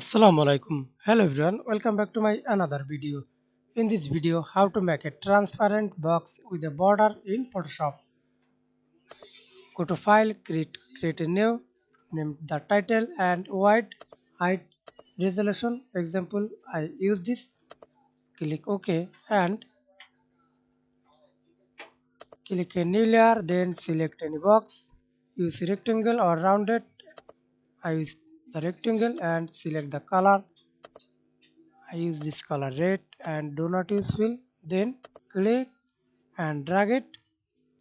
Assalamu alaikum. Hello everyone, welcome back to my another video. In this video, how to make a transparent box with a border in Photoshop. Go to File, create a new, name the title and white height resolution. Example, I use this. Click OK and click a new layer. Then select any box. Use rectangle or rounded. I use the rectangle and select the color. I use this color red and do not use fill. Then click and drag it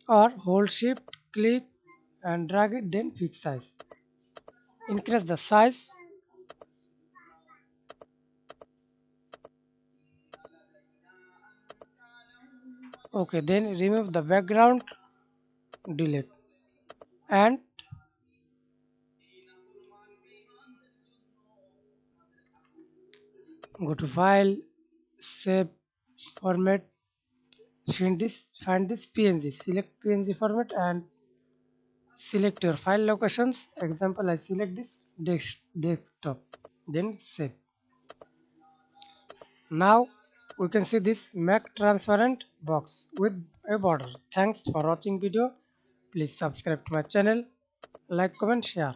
or hold shift click and drag it, then fix size. Increase the size. Okay, then remove the background, delete and go to file, save format, find this png, select png format and select your file locations. Example, I select this desktop, then save. Now we can see this make transparent box with a border. Thanks for watching video. Please subscribe to my channel, like, comment, share.